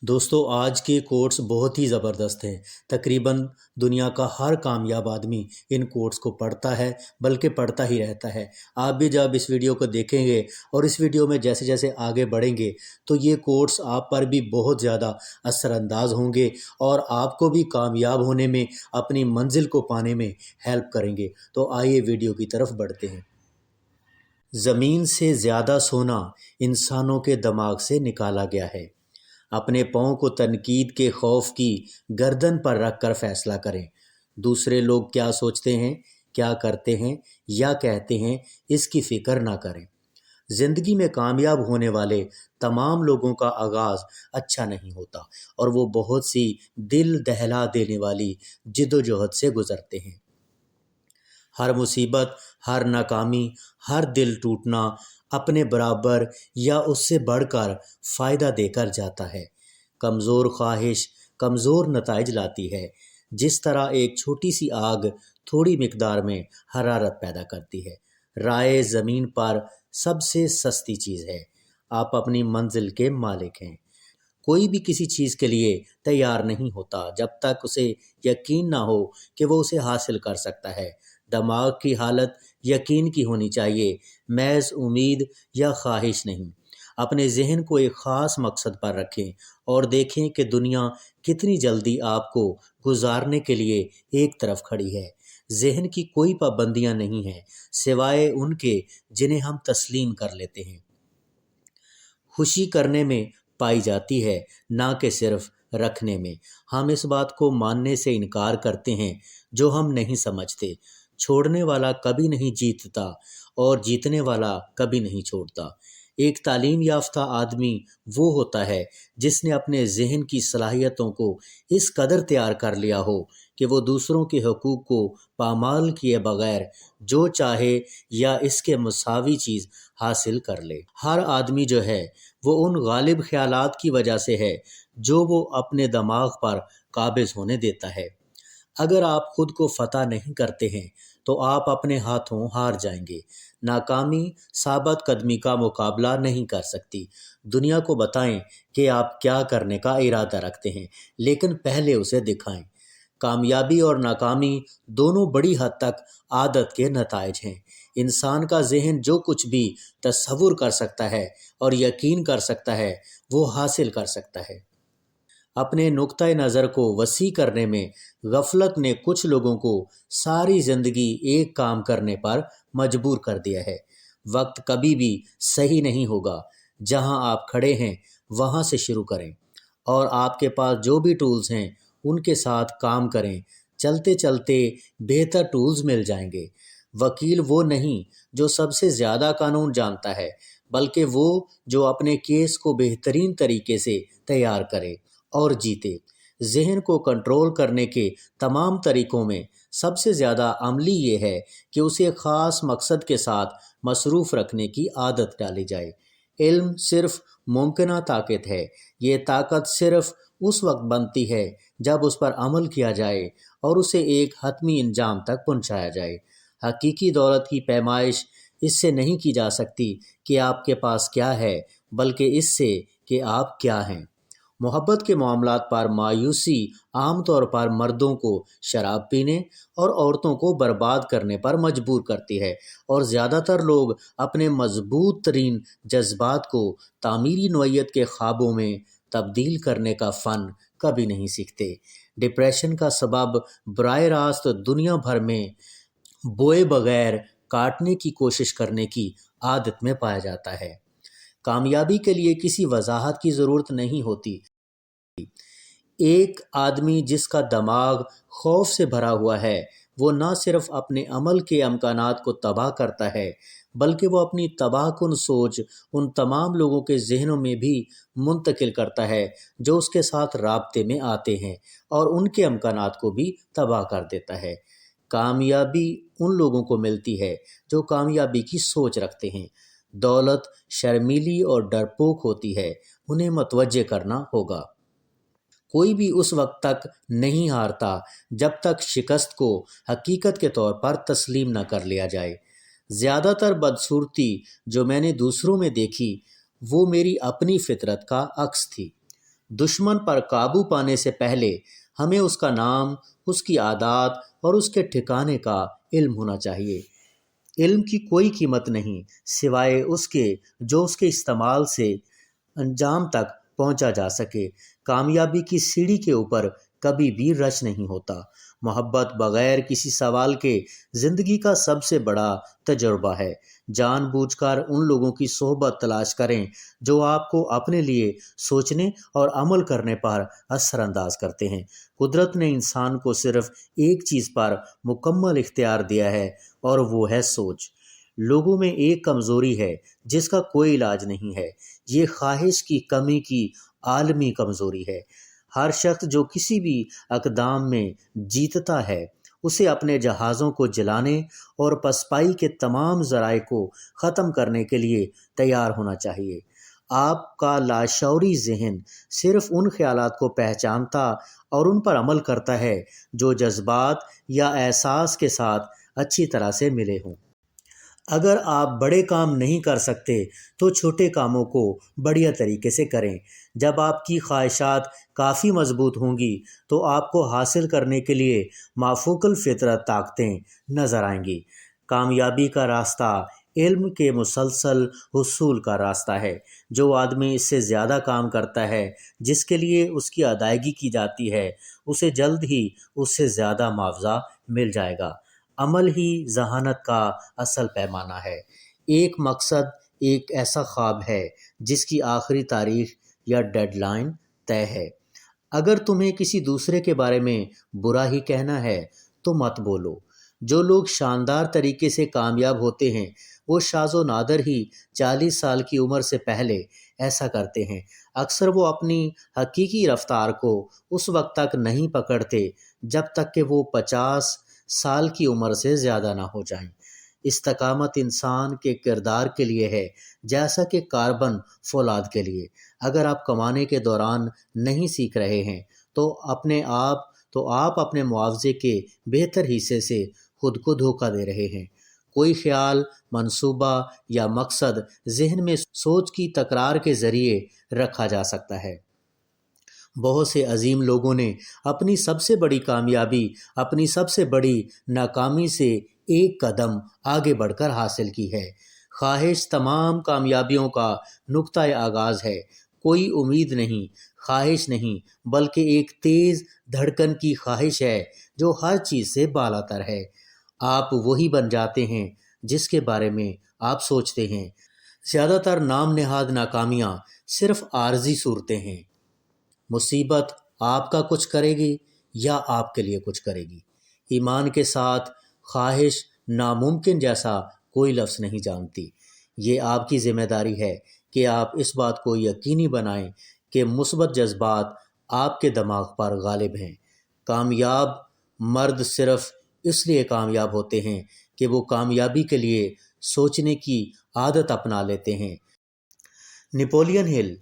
دوستو آج کے کوٹس بہت ہی زبردست ہیں۔ تقریباً دنیا کا ہر کامیاب آدمی ان کوٹس کو پڑھتا ہے، بلکہ پڑھتا ہی رہتا ہے۔ آپ بھی جب اس ویڈیو کو دیکھیں گے اور اس ویڈیو میں جیسے جیسے آگے بڑھیں گے تو یہ کوٹس آپ پر بھی بہت زیادہ اثر انداز ہوں گے اور آپ کو بھی کامیاب ہونے میں، اپنی منزل کو پانے میں ہیلپ کریں گے۔ تو آئیے ویڈیو کی طرف بڑھتے ہیں۔ زمین سے زیادہ سونا انسانوں کے دماغ سے نکالا گیا ہے۔ اپنے پاؤں کو تنقید کے خوف کی گردن پر رکھ کر فیصلہ کریں۔ دوسرے لوگ کیا سوچتے ہیں، کیا کرتے ہیں یا کہتے ہیں، اس کی فکر نہ کریں۔ زندگی میں کامیاب ہونے والے تمام لوگوں کا آغاز اچھا نہیں ہوتا اور وہ بہت سی دل دہلا دینے والی جد و جہد سے گزرتے ہیں۔ ہر مصیبت، ہر ناکامی، ہر دل ٹوٹنا اپنے برابر یا اس سے بڑھ کر فائدہ دے کر جاتا ہے۔ کمزور خواہش کمزور نتائج لاتی ہے، جس طرح ایک چھوٹی سی آگ تھوڑی مقدار میں حرارت پیدا کرتی ہے۔ رائے زمین پر سب سے سستی چیز ہے۔ آپ اپنی منزل کے مالک ہیں۔ کوئی بھی کسی چیز کے لیے تیار نہیں ہوتا جب تک اسے یقین نہ ہو کہ وہ اسے حاصل کر سکتا ہے۔ دماغ کی حالت یقین کی ہونی چاہیے، محض امید یا خواہش نہیں۔ اپنے ذہن کو ایک خاص مقصد پر رکھیں اور دیکھیں کہ دنیا کتنی جلدی آپ کو گزارنے کے لیے ایک طرف کھڑی ہے۔ ذہن کی کوئی پابندیاں نہیں ہیں سوائے ان کے جنہیں ہم تسلیم کر لیتے ہیں۔ خوشی کرنے میں پائی جاتی ہے، نہ کہ صرف رکھنے میں۔ ہم اس بات کو ماننے سے انکار کرتے ہیں جو ہم نہیں سمجھتے۔ چھوڑنے والا کبھی نہیں جیتتا اور جیتنے والا کبھی نہیں چھوڑتا۔ ایک تعلیم یافتہ آدمی وہ ہوتا ہے جس نے اپنے ذہن کی صلاحیتوں کو اس قدر تیار کر لیا ہو کہ وہ دوسروں کے حقوق کو پامال کیے بغیر جو چاہے یا اس کے مساوی چیز حاصل کر لے۔ ہر آدمی جو ہے وہ ان غالب خیالات کی وجہ سے ہے جو وہ اپنے دماغ پر قابض ہونے دیتا ہے۔ اگر آپ خود کو فتح نہیں کرتے ہیں تو آپ اپنے ہاتھوں ہار جائیں گے۔ ناکامی ثابت قدمی کا مقابلہ نہیں کر سکتی۔ دنیا کو بتائیں کہ آپ کیا کرنے کا ارادہ رکھتے ہیں، لیکن پہلے اسے دکھائیں۔ کامیابی اور ناکامی دونوں بڑی حد تک عادت کے نتائج ہیں۔ انسان کا ذہن جو کچھ بھی تصور کر سکتا ہے اور یقین کر سکتا ہے وہ حاصل کر سکتا ہے۔ اپنے نقطہ نظر کو وسیع کرنے میں غفلت نے کچھ لوگوں کو ساری زندگی ایک کام کرنے پر مجبور کر دیا ہے۔ وقت کبھی بھی صحیح نہیں ہوگا۔ جہاں آپ کھڑے ہیں وہاں سے شروع کریں اور آپ کے پاس جو بھی ٹولز ہیں ان کے ساتھ کام کریں۔ چلتے چلتے بہتر ٹولز مل جائیں گے۔ وکیل وہ نہیں جو سب سے زیادہ قانون جانتا ہے، بلکہ وہ جو اپنے کیس کو بہترین طریقے سے تیار کرے اور جیتے۔ ذہن کو کنٹرول کرنے کے تمام طریقوں میں سب سے زیادہ عملی یہ ہے کہ اسے خاص مقصد کے ساتھ مصروف رکھنے کی عادت ڈالی جائے۔ علم صرف ممکنہ طاقت ہے۔ یہ طاقت صرف اس وقت بنتی ہے جب اس پر عمل کیا جائے اور اسے ایک حتمی انجام تک پہنچایا جائے۔ حقیقی دولت کی پیمائش اس سے نہیں کی جا سکتی کہ آپ کے پاس کیا ہے، بلکہ اس سے کہ آپ کیا ہیں۔ محبت کے معاملات پر مایوسی عام طور پر مردوں کو شراب پینے اور عورتوں کو برباد کرنے پر مجبور کرتی ہے، اور زیادہ تر لوگ اپنے مضبوط ترین جذبات کو تعمیری نوعیت کے خوابوں میں تبدیل کرنے کا فن کبھی نہیں سیکھتے۔ ڈپریشن کا سبب براہ راست دنیا بھر میں بوئے بغیر کاٹنے کی کوشش کرنے کی عادت میں پایا جاتا ہے۔ کامیابی کے لیے کسی وضاحت کی ضرورت نہیں ہوتی۔ ایک آدمی جس کا دماغ خوف سے بھرا ہوا ہے وہ نہ صرف اپنے عمل کے امکانات کو تباہ کرتا ہے، بلکہ وہ اپنی تباہ کن سوچ ان تمام لوگوں کے ذہنوں میں بھی منتقل کرتا ہے جو اس کے ساتھ رابطے میں آتے ہیں، اور ان کے امکانات کو بھی تباہ کر دیتا ہے۔ کامیابی ان لوگوں کو ملتی ہے جو کامیابی کی سوچ رکھتے ہیں۔ دولت شرمیلی اور ڈرپوک ہوتی ہے، انہیں متوجہ کرنا ہوگا۔ کوئی بھی اس وقت تک نہیں ہارتا جب تک شکست کو حقیقت کے طور پر تسلیم نہ کر لیا جائے۔ زیادہ تر بدصورتی جو میں نے دوسروں میں دیکھی وہ میری اپنی فطرت کا عکس تھی۔ دشمن پر قابو پانے سے پہلے ہمیں اس کا نام، اس کی عادات اور اس کے ٹھکانے کا علم ہونا چاہیے۔ علم کی کوئی قیمت نہیں سوائے اس کے جو اس کے استعمال سے انجام تک پہنچا جا سکے۔ کامیابی کی سیڑھی کے اوپر کبھی بھی رش نہیں ہوتا۔ محبت بغیر کسی سوال کے زندگی کا سب سے بڑا تجربہ ہے۔ جان بوجھ کر ان لوگوں کی صحبت تلاش کریں جو آپ کو اپنے لیے سوچنے اور عمل کرنے پر اثر انداز کرتے ہیں۔ قدرت نے انسان کو صرف ایک چیز پر مکمل اختیار دیا ہے اور وہ ہے سوچ۔ لوگوں میں ایک کمزوری ہے جس کا کوئی علاج نہیں ہے۔ یہ خواہش کی کمی کی عالمی کمزوری ہے۔ ہر شخص جو کسی بھی اقدام میں جیتتا ہے اسے اپنے جہازوں کو جلانے اور پسپائی کے تمام ذرائع کو ختم کرنے کے لیے تیار ہونا چاہیے۔ آپ کا لاشعوری ذہن صرف ان خیالات کو پہچانتا اور ان پر عمل کرتا ہے جو جذبات یا احساس کے ساتھ اچھی طرح سے ملے ہوں۔ اگر آپ بڑے کام نہیں کر سکتے تو چھوٹے کاموں کو بڑھیا طریقے سے کریں۔ جب آپ کی خواہشات کافی مضبوط ہوں گی تو آپ کو حاصل کرنے کے لیے مافوق الفطرت طاقتیں نظر آئیں گی۔ کامیابی کا راستہ علم کے مسلسل حصول کا راستہ ہے۔ جو آدمی اس سے زیادہ کام کرتا ہے جس کے لیے اس کی ادائیگی کی جاتی ہے اسے جلد ہی اس سے زیادہ معاوضہ مل جائے گا۔ عمل ہی ذہانت کا اصل پیمانہ ہے۔ ایک مقصد ایک ایسا خواب ہے جس کی آخری تاریخ یا ڈیڈ لائن طے ہے۔ اگر تمہیں کسی دوسرے کے بارے میں برا ہی کہنا ہے تو مت بولو۔ جو لوگ شاندار طریقے سے کامیاب ہوتے ہیں وہ شاذ و نادر ہی 40 سال کی عمر سے پہلے ایسا کرتے ہیں۔ اکثر وہ اپنی حقیقی رفتار کو اس وقت تک نہیں پکڑتے جب تک کہ وہ 50 سال کی عمر سے زیادہ نہ ہو جائیں۔ استقامت انسان کے کردار کے لیے ہے جیسا کہ کاربن فولاد کے لیے۔ اگر آپ کمانے کے دوران نہیں سیکھ رہے ہیں تو آپ اپنے معاوضے کے بہتر حصے سے خود کو دھوکہ دے رہے ہیں۔ کوئی خیال، منصوبہ یا مقصد ذہن میں سوچ کی تکرار کے ذریعے رکھا جا سکتا ہے۔ بہت سے عظیم لوگوں نے اپنی سب سے بڑی کامیابی اپنی سب سے بڑی ناکامی سے ایک قدم آگے بڑھ کر حاصل کی ہے۔ خواہش تمام کامیابیوں کا نقطۂ آغاز ہے۔ کوئی امید نہیں، خواہش نہیں، بلکہ ایک تیز دھڑکن کی خواہش ہے جو ہر چیز سے بالاتر ہے۔ آپ وہی بن جاتے ہیں جس کے بارے میں آپ سوچتے ہیں۔ زیادہ تر نام نہاد ناکامیاں صرف عارضی صورتیں ہیں۔ مصیبت آپ کا کچھ کرے گی یا آپ کے لیے کچھ کرے گی۔ ایمان کے ساتھ خواہش ناممکن جیسا کوئی لفظ نہیں جانتی۔ یہ آپ کی ذمہ داری ہے کہ آپ اس بات کو یقینی بنائیں کہ مثبت جذبات آپ کے دماغ پر غالب ہیں۔ کامیاب مرد صرف اس لیے کامیاب ہوتے ہیں کہ وہ کامیابی کے لیے سوچنے کی عادت اپنا لیتے ہیں۔ نپولین ہل۔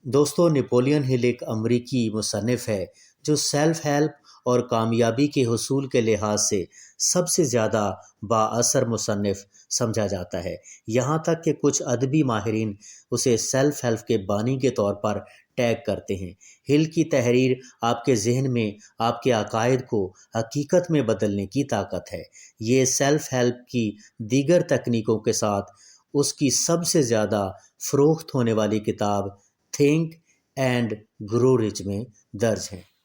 دوستو، نپولین ہل ایک امریکی مصنف ہے جو سیلف ہیلپ اور کامیابی کے حصول کے لحاظ سے سب سے زیادہ بااثر مصنف سمجھا جاتا ہے۔ یہاں تک کہ کچھ ادبی ماہرین اسے سیلف ہیلپ کے بانی کے طور پر ٹیگ کرتے ہیں۔ ہل کی تحریر آپ کے ذہن میں آپ کے عقائد کو حقیقت میں بدلنے کی طاقت ہے۔ یہ سیلف ہیلپ کی دیگر تکنیکوں کے ساتھ اس کی سب سے زیادہ فروخت ہونے والی کتاب تھنک اینڈ گرو رچ میں درج ہے۔